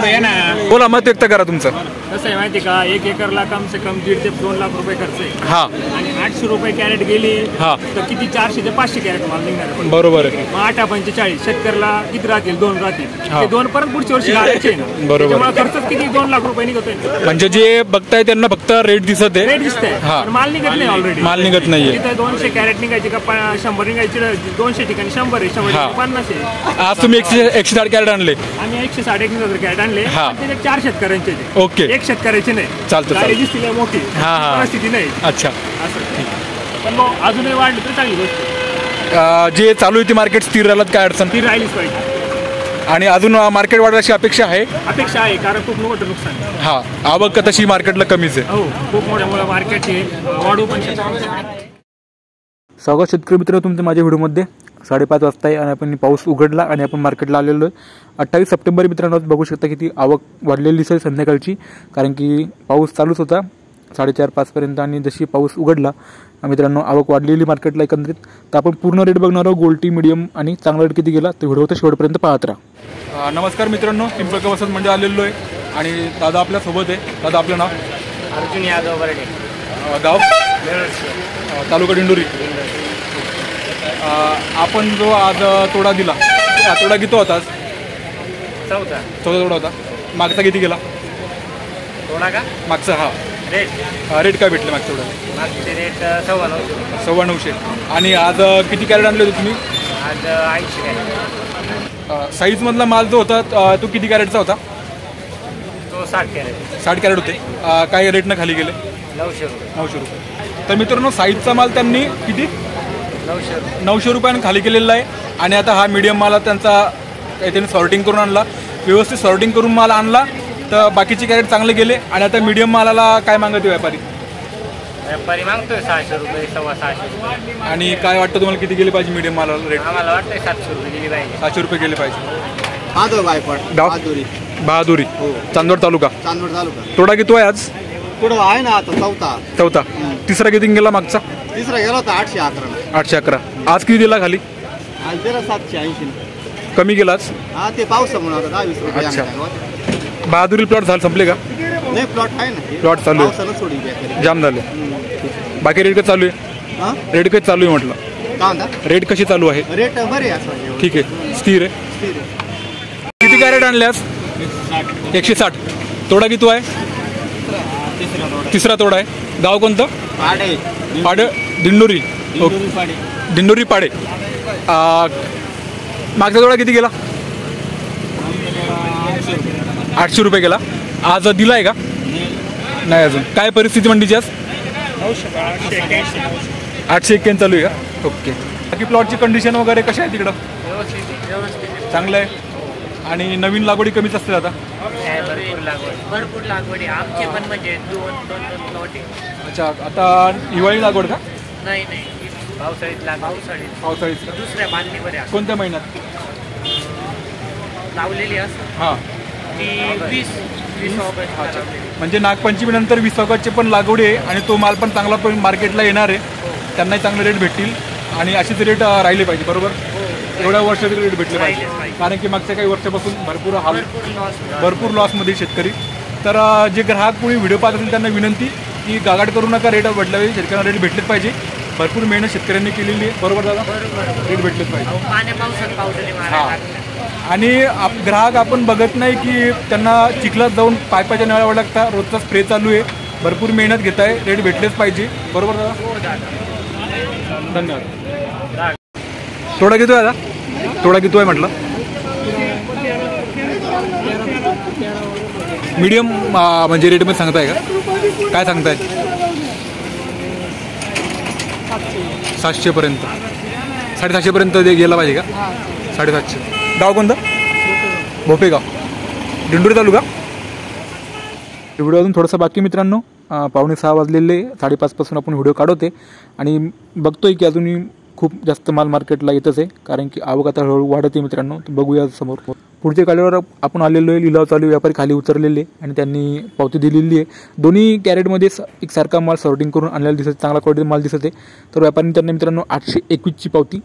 पुढे ये ना. बोला, मत व्यक्त करा तुमचं. कसं आहे माहिती का, 1 एकरला कम से कम 1.5 ते 2 लाख रुपये खर्च आहे. हा, आणि 800 रुपये कॅरेट गेली तर किती 400 ते 500 कॅरेट माल निघणार. बरोबर आहे. मग 8×45 शेतकऱ्याला किती राहतील? 2 राहतील. ते 2 परत पुढच्या वर्षी घालायचे ना. बरोबर. त्यामुळे खर्च किती 2 लाख रुपये निघतोय. म्हणजे जे बघताय त्यांना फक्त रेट दिसत आहे. रेट दिसतंय, पण माल निघत नाही. ऑलरेडी माल निघत नाहीये. तिथे 200 कॅरेट निघायची का 100 निघायची. 200 ठिकाणी 100 आहे, 100 ठिकाणी 50 आहे. आज तुम्ही 160 कॅरेट आणले. आम्ही 160 कॅरेट आणले. ते 4 शेतकऱ्यांचे. ओके, 1 शेतकऱ्याचे नाही. चालतं. दिसती मोठी परिस्थिती नाही. अच्छा, पण मग अजूनही वाढली तर चांगली गोष्ट. जे चालू आहे ती मार्केट स्थिर राहिलं काय अडचण? ती राहिलीच पाहिजे. आणि अजून मार्केट वाढण्याची अपेक्षा आहे. कारण खूप मोठं नुकसान. हा, आवक तशी मार्केटला कमीच आहे. हो, खूप मोठ्यामुळे मार्केटची वाढू पण. स्वागत शेतकरी मित्र तुमचं माझ्या व्हिडिओमध्ये. 5:30 वाजता आहे आणि आपण पाऊस उघडला आणि आपण मार्केटला आलेलो आहे. 28 सप्टेंबर मित्रांनो, बघू शकता किती आवक वाढलेली दिसेल संध्याकाळची. कारण की पाऊस चालूच होता 4:30-5 पर्यंत आणि जशी पाऊस उघडला मित्रांनो आवक वाढलेली मार्केटला एकंदरीत. तर आपण पूर्ण रेट बघणार आहोत. गोल्टी, मीडियम आणि चांगला रेट किती गेला ते व्हिडिओ तर शेवटपर्यंत पाहत राहा. नमस्कार मित्रांनो, पिंपळगाव वसंत म्हणजे आलेलो आहे आणि दादा आपल्या सोबत आहे. दादा आपलं नाव? अर्जुन यादव बर्डे. गाव? तालुका दिंडोरी. आपण जो आज तोडा दिला, तोडा किती होता? चौथा तोडा होता. मागचा किती गेला तोडा का? मागचा. हा, रेट काय भेटले मागच्या तोडा? मागचे रेट 950. आणि आज किती कॅरेट आणले होते तुम्ही? आज 80 कॅरेट. साईजमधला माल जो होता तो किती कॅरेटचा होता? तो 60 कॅरेट. 60 कॅरेट होते. काय रेटनं खाली गेले? 900 रुपये. तर मित्रांनो, साईजचा माल त्यांनी किती? 900 रुपयानं खाली केलेला आहे. आणि आता हा मीडियम माल त्यांचा त्यांनी सॉर्टिंग करून आणला, व्यवस्थित सॉर्टिंग करून माल आणला. तर बाकीचे कॅरेट चांगले गेले. आणि आता मीडियम मालाला काय मागते व्यापारी? मागतोय 600 रुपये, 650 रुपये. आणि काय वाटतं तुम्हाला किती गेले पाहिजे मीडियम मालाला रेट? आम्हाला वाटतंय 700 रुपये गेली पाहिजे. 700 रुपये गेले पाहिजे. बहादुरी, चांदवड तालुका. तोडा किती आहे आज? पुढं आहे ना आता चौथा. तिसरा किती गेला मागचा? तिसरा गेला होता 811. 811. आज किती दिला खाली? आज दिला 780. कमी गेलाच. हा, ते पावसामुळे होता 10-20 रुपये. अच्छा, बहादुरी प्लॉट झाले संपले का? नाही, प्लॉट आहे ना. प्लॉट चालू आहे, जाम झाले. बाकी रेट कशी चालू आहे? रेट कशी चालू आहे म्हटलं? काय म्हणता? रेट कशी चालू आहे? रेट बरे आहे. ठीक आहे, स्थिर आहे. किती कॅरेट आणल्यास? 160. तोडा किती आहे? तिसरा तोडा आहे. गाव कोणतं? पाडे. दिंडोरी. दिंडोरी पाडे. मागचा तोडा किती गेला? 800 रुपये गेला. आज दिला आहे का? नाही अजून. काय परिस्थिती मंडीची आज? 881 चालू आहे का? ओके. बाकी प्लॉटची कंडिशन वगैरे कशा आहे तिकडं? चांगलं आहे. आणि नवीन लागवडी कमीच असते आता? भरपूर लागवडी आमचे पण म्हणजे 2 प्लॉट. अच्छा, आता हिवाळी लागवड का? नाही, पावसाळीत दुसऱ्या बांधणीवर. कोणत्या महिन्यात लावलेली असं? हां, ती 20 ऑगस्ट. म्हणजे नागपंचमी नंतर 20 ऑगस्टचे पण लागवडी आहे. आणि तो माल पण चांगला पण मार्केटला येणार आहे. त्यांनाही चांगले रेट भेटतील आणि अशीच रेट राहिले पाहिजे. बरोबर, एवढ्या वर्षाचे रेट भेटले पाहिजे. कारण की मागच्या काही वर्षापासून भरपूर लॉसमध्ये शेतकरी. तर जे ग्राहक कोणी व्हिडिओ पाहत असेल त्यांना विनंती की गागाट करू नका. रेट भेटला पाहिजे, शेतकऱ्यांना रेट भेटलेच पाहिजे. भरपूर मेहनत शेतकऱ्यांनी केलेली आहे. बरोबर दादा? रेट भेटलेच पाहिजे. हां, आणि ग्राहक आपण बघत नाही की त्यांना चिखलात जाऊन पायपाच्या नळावर लागता. रोजचा स्प्रे चालू आहे, भरपूर मेहनत घेत आहे. रेट भेटलेच पाहिजे. बरोबर दादा? धन्यवाद. तोडा किती आहे दादा? तोडा किती आहे म्हटलं? मीडियम म्हणजे रेटमध्ये सांगताय का? काय सांगताय? 700 पर्यंत. 750 पर्यंत गेला पाहिजे का? 750. गाव कोणतं? भोपेगाव, दिंडोरी तालुका. व्हिडिओ अजून थोडासा बाकी मित्रांनो. 5:45 वाजलेले. 5:30 पासून आपण व्हिडिओ काढवते आणि बघतोय की अजूनही खूप जास्त माल मार्केटला येतच आहे. कारण की आवक आता हळूहळू वाढते मित्रांनो. तर बघूया समोर. पुढच्या काल्यावर आपण आलेलो आहे. लिलाव चालू, व्यापारी खाली उतरलेले आणि त्यांनी पावती दिलेली आहे. दोन्ही कॅरेटमध्ये एकसारखा माल सॉर्टिंग करून आणलेला दिसत, चांगला क्वालिटी माल दिसत आहे. तर व्यापाऱ्यांनी त्यांना मित्रांनो 821ची पावती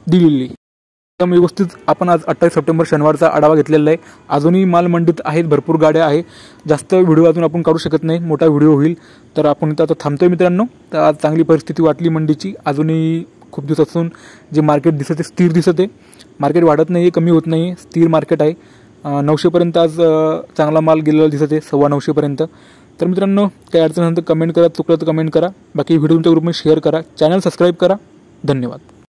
दिलेली आहे. एकदम व्यवस्थित आपण आज 28 सप्टेंबर शनिवारचा आढावा घेतलेला आहे. अजूनही माल मंडीत आहेत, भरपूर गाड्या आहे. जास्त व्हिडिओ अजून आपण काढू शकत नाही, मोठा व्हिडिओ होईल. तर आपण इथं आता थांबतोय मित्रांनो. तर आज चांगली परिस्थिती वाटली मंडीची. अजूनही खूप दिवसापासून जे मार्केट दिसत आहे स्थिर दिसत आहे. मार्केट वाढत नाही आहे, कमी होत नाही आहे, स्थिर मार्केट आहे. 900पर्यंत आज चांगला माल गेलेला दिसत आहे, 925पर्यंत. तर मित्रांनो काही अडचण नंतर कमेंट करा, चुकलं तर कमेंट करा. बाकी व्हिडिओ तुमच्या ग्रुपमध्ये शेअर करा, चॅनल सबस्क्राईब करा. धन्यवाद.